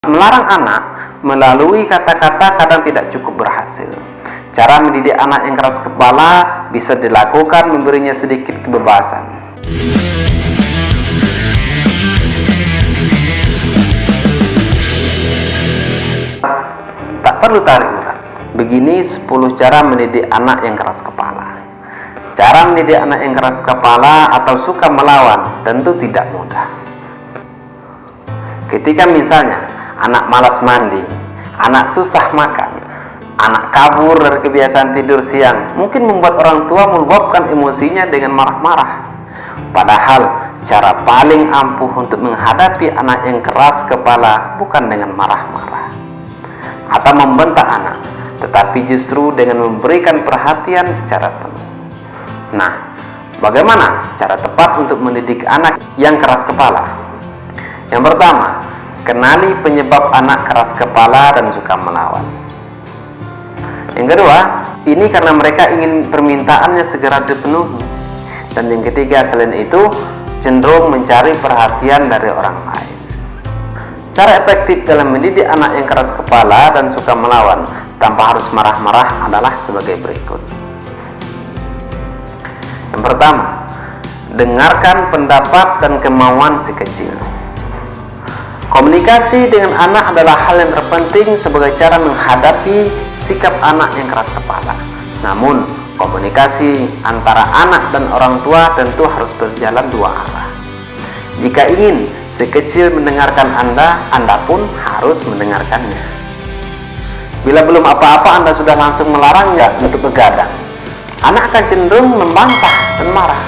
Melarang anak melalui kata-kata kadang tidak cukup berhasil. Cara mendidik anak yang keras kepala bisa dilakukan memberinya sedikit kebebasan. Tak perlu tarik urat. Begini 10 cara mendidik anak yang keras kepala. Cara mendidik anak yang keras kepala atau suka melawan tentu tidak mudah. Ketika misalnya anak malas mandi, anak susah makan, anak kabur dari kebiasaan tidur siang, mungkin membuat orang tua meluapkan emosinya dengan marah-marah. Padahal cara paling ampuh untuk menghadapi anak yang keras kepala bukan dengan marah-marah atau membentak anak, tetapi justru dengan memberikan perhatian secara penuh. Nah, bagaimana cara tepat untuk mendidik anak yang keras kepala? Yang pertama, kenali penyebab anak keras kepala dan suka melawan. Yang kedua, ini karena mereka ingin permintaannya segera dipenuhi. Dan yang ketiga, selain itu, cenderung mencari perhatian dari orang lain. Cara efektif dalam mendidik anak yang keras kepala dan suka melawan tanpa harus marah-marah adalah sebagai berikut. Yang pertama, dengarkan pendapat dan kemauan si kecil. Komunikasi dengan anak adalah hal yang terpenting sebagai cara menghadapi sikap anak yang keras kepala. Namun, komunikasi antara anak dan orang tua tentu harus berjalan dua arah. Jika ingin si kecil mendengarkan Anda pun harus mendengarkannya. Bila belum apa-apa Anda sudah langsung melarangnya untuk begadang, anak akan cenderung membantah dan marah.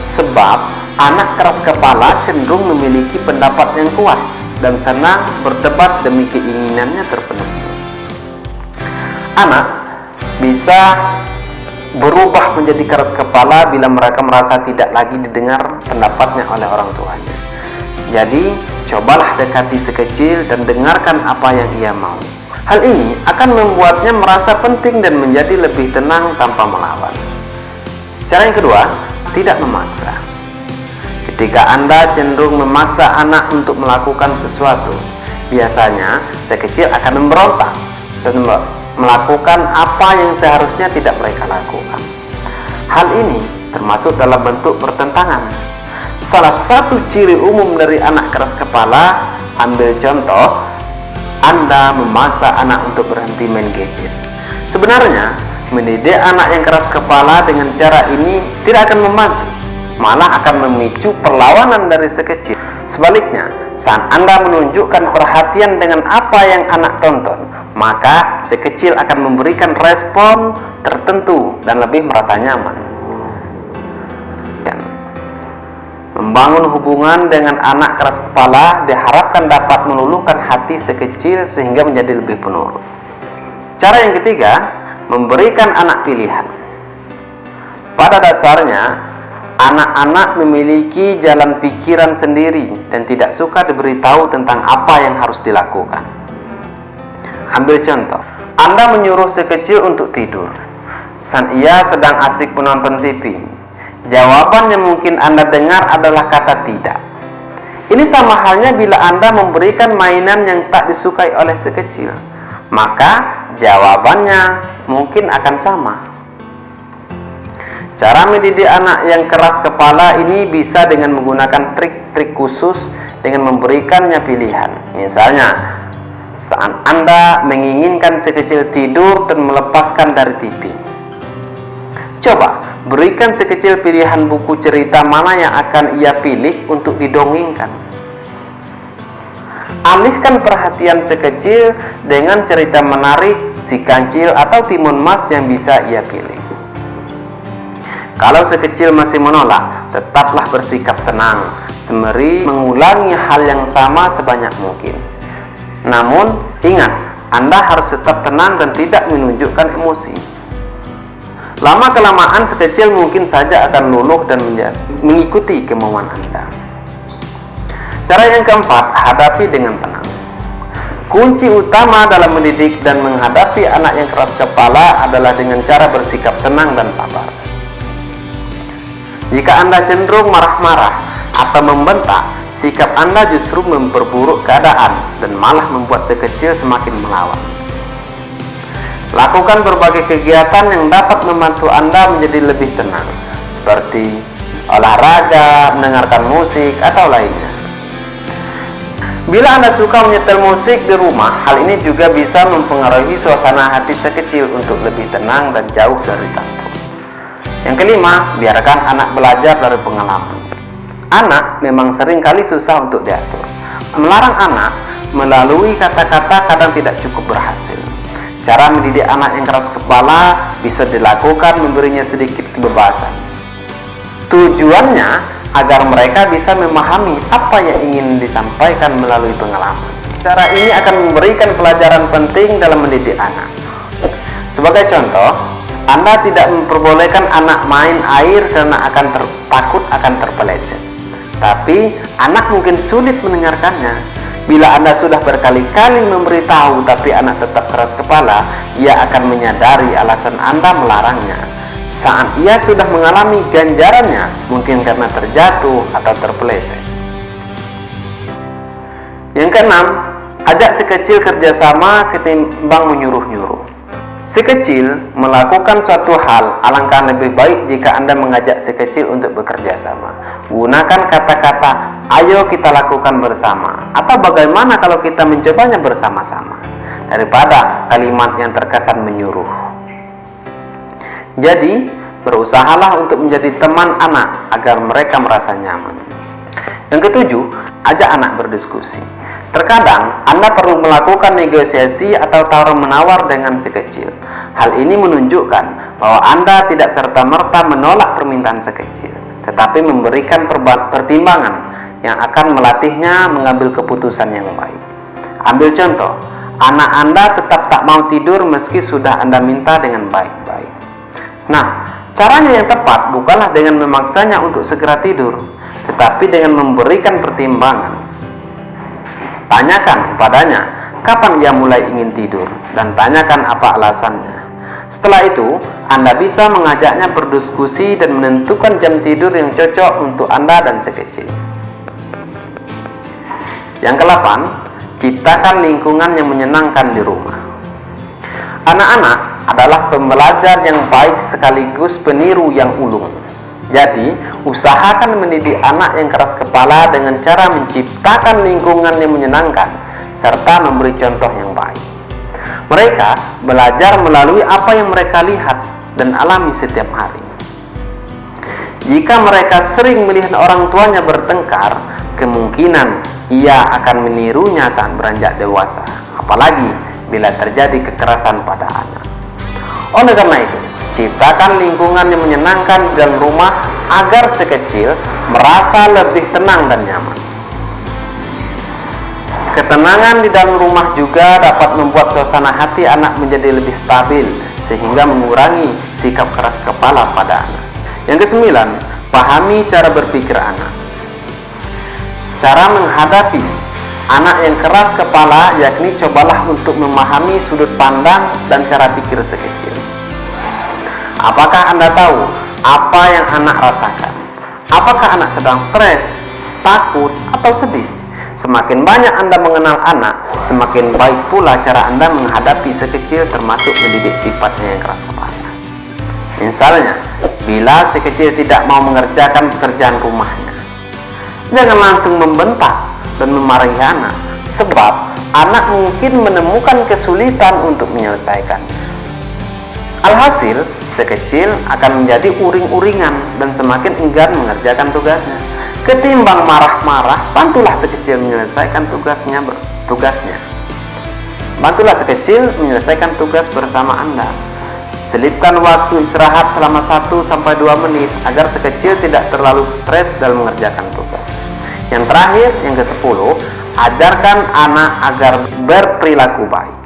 Sebab anak keras kepala cenderung memiliki pendapat yang kuat dan senang berdebat demi keinginannya terpenuhi. Anak bisa berubah menjadi keras kepala bila mereka merasa tidak lagi didengar pendapatnya oleh orang tuanya. Jadi, cobalah dekati si kecil dan dengarkan apa yang ia mau. Hal ini akan membuatnya merasa penting dan menjadi lebih tenang tanpa melawan. Cara yang kedua, tidak memaksa. Ketika Anda cenderung memaksa anak untuk melakukan sesuatu, biasanya si kecil akan memberontak dan melakukan apa yang seharusnya tidak mereka lakukan. Hal ini termasuk dalam bentuk pertentangan. Salah satu ciri umum dari anak keras kepala, ambil contoh, Anda memaksa anak untuk berhenti main gadget. Sebenarnya, mendidik anak yang keras kepala dengan cara ini tidak akan membantu, malah akan memicu perlawanan dari si kecil. Sebaliknya, saat Anda menunjukkan perhatian dengan apa yang anak tonton, maka si kecil akan memberikan respon tertentu dan lebih merasa nyaman. Membangun hubungan dengan anak keras kepala diharapkan dapat meluluhkan hati si kecil sehingga menjadi lebih penurut. Cara yang ketiga, memberikan anak pilihan. Pada dasarnya, anak-anak memiliki jalan pikiran sendiri dan tidak suka diberitahu tentang apa yang harus dilakukan. Ambil contoh, Anda menyuruh si kecil untuk tidur saat ia sedang asik menonton TV. Jawaban yang mungkin Anda dengar adalah kata tidak. Ini sama halnya bila Anda memberikan mainan yang tak disukai oleh si kecil, maka jawabannya mungkin akan sama. Cara mendidik anak yang keras kepala ini bisa dengan menggunakan trik-trik khusus dengan memberikannya pilihan. Misalnya, saat Anda menginginkan si kecil tidur dan melepaskan dari TV, coba berikan si kecil pilihan buku cerita mana yang akan ia pilih untuk didongengkan. Alihkan perhatian si kecil dengan cerita menarik, si kancil atau timun mas yang bisa ia pilih. Kalau si kecil masih menolak, tetaplah bersikap tenang, sembari mengulangi hal yang sama sebanyak mungkin. Namun, ingat, Anda harus tetap tenang dan tidak menunjukkan emosi. Lama-kelamaan si kecil mungkin saja akan luluh dan mengikuti kemauan Anda. Cara yang keempat, hadapi dengan tenang. Kunci utama dalam mendidik dan menghadapi anak yang keras kepala adalah dengan cara bersikap tenang dan sabar. Jika Anda cenderung marah-marah atau membentak, sikap Anda justru memperburuk keadaan dan malah membuat si kecil semakin melawan. Lakukan berbagai kegiatan yang dapat membantu Anda menjadi lebih tenang, seperti olahraga, mendengarkan musik, atau lainnya. Bila Anda suka menyetel musik di rumah, hal ini juga bisa mempengaruhi suasana hati sekecil untuk lebih tenang dan jauh dari tantrum. Yang kelima, biarkan anak belajar dari pengalaman. Anak memang sering kali susah untuk diatur. Melarang anak melalui kata-kata kadang tidak cukup berhasil. Cara mendidik anak yang keras kepala bisa dilakukan memberinya sedikit kebebasan. Tujuannya agar mereka bisa memahami apa yang ingin disampaikan melalui pengalaman. Cara ini akan memberikan pelajaran penting dalam mendidik anak. Sebagai contoh, Anda tidak memperbolehkan anak main air karena takut akan terpeleset. Tapi anak mungkin sulit mendengarkannya. Bila Anda sudah berkali-kali memberitahu tapi anak tetap keras kepala, ia akan menyadari alasan Anda melarangnya. Saat ia sudah mengalami ganjarannya, mungkin karena terjatuh atau terpeleset. Yang keenam, ajak si kecil kerjasama ketimbang menyuruh-nyuruh. Si kecil melakukan suatu hal, alangkah lebih baik jika Anda mengajak si kecil untuk bekerja sama. Gunakan kata-kata, ayo kita lakukan bersama, atau bagaimana kalau kita mencobanya bersama-sama, daripada kalimat yang terkesan menyuruh. Jadi, berusahalah untuk menjadi teman anak agar mereka merasa nyaman. Yang ketujuh, ajak anak berdiskusi. Terkadang Anda perlu melakukan negosiasi atau tawar-menawar dengan si kecil. Hal ini menunjukkan bahwa Anda tidak serta-merta menolak permintaan si kecil, tetapi memberikan pertimbangan yang akan melatihnya mengambil keputusan yang baik. Ambil contoh, anak Anda tetap tak mau tidur meski sudah Anda minta dengan baik-baik. Nah, caranya yang tepat bukanlah dengan memaksanya untuk segera tidur, tetapi dengan memberikan pertimbangan. Tanyakan padanya kapan ia mulai ingin tidur, dan tanyakan apa alasannya. Setelah itu, Anda bisa mengajaknya berdiskusi dan menentukan jam tidur yang cocok untuk Anda dan si kecil. Yang ke-8, ciptakan lingkungan yang menyenangkan di rumah. Anak-anak adalah pembelajar yang baik sekaligus peniru yang ulung. Jadi, usahakan mendidik anak yang keras kepala dengan cara menciptakan lingkungan yang menyenangkan serta memberi contoh yang baik. Mereka belajar melalui apa yang mereka lihat dan alami setiap hari. Jika mereka sering melihat orang tuanya bertengkar, kemungkinan ia akan menirunya saat beranjak dewasa, apalagi bila terjadi kekerasan pada anak. Oleh karena itu, ciptakan lingkungan yang menyenangkan di dalam rumah agar si kecil merasa lebih tenang dan nyaman. Ketenangan di dalam rumah juga dapat membuat suasana hati anak menjadi lebih stabil, sehingga mengurangi sikap keras kepala pada anak. Yang ke-9, pahami cara berpikir anak. Cara menghadapi anak yang keras kepala yakni cobalah untuk memahami sudut pandang dan cara pikir sekecil. Apakah Anda tahu apa yang anak rasakan? Apakah anak sedang stres, takut, atau sedih? Semakin banyak Anda mengenal anak, semakin baik pula cara Anda menghadapi si kecil, termasuk mendidik sifatnya yang keras kepala. Misalnya, bila si kecil tidak mau mengerjakan pekerjaan rumahnya, jangan langsung membentak dan memarahi anak, sebab anak mungkin menemukan kesulitan untuk menyelesaikannya. Alhasil, si kecil akan menjadi uring-uringan dan semakin enggan mengerjakan tugasnya. Ketimbang marah-marah, bantulah si kecil menyelesaikan tugasnya. Bantulah si kecil menyelesaikan tugas bersama Anda. Selipkan waktu istirahat selama 1-2 menit agar si kecil tidak terlalu stres dalam mengerjakan tugas. Yang terakhir, yang ke-10, ajarkan anak agar berperilaku baik.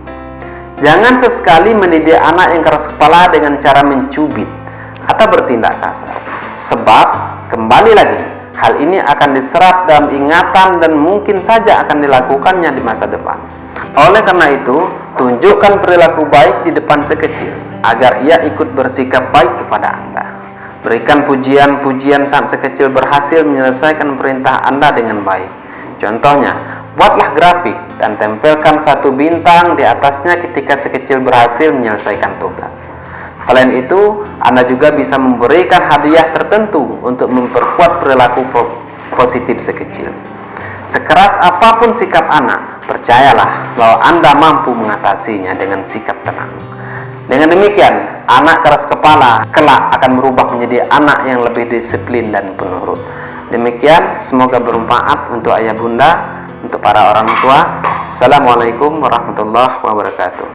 Jangan sesekali mendidik anak yang keras kepala dengan cara mencubit atau bertindak kasar, sebab kembali lagi hal ini akan diserap dalam ingatan dan mungkin saja akan dilakukannya di masa depan. Oleh karena itu, tunjukkan perilaku baik di depan si kecil agar ia ikut bersikap baik kepada Anda. Berikan pujian-pujian saat si kecil berhasil menyelesaikan perintah Anda dengan baik. Contohnya, buatlah grafik dan tempelkan satu bintang di atasnya ketika si kecil berhasil menyelesaikan tugas. Selain itu, Anda juga bisa memberikan hadiah tertentu untuk memperkuat perilaku positif si kecil. Sekeras apapun sikap anak, percayalah bahwa Anda mampu mengatasinya dengan sikap tenang. Dengan demikian, anak keras kepala kelak akan berubah menjadi anak yang lebih disiplin dan penurut. Demikian, semoga bermanfaat untuk ayah bunda, untuk para orang tua. Assalamualaikum warahmatullahi wabarakatuh.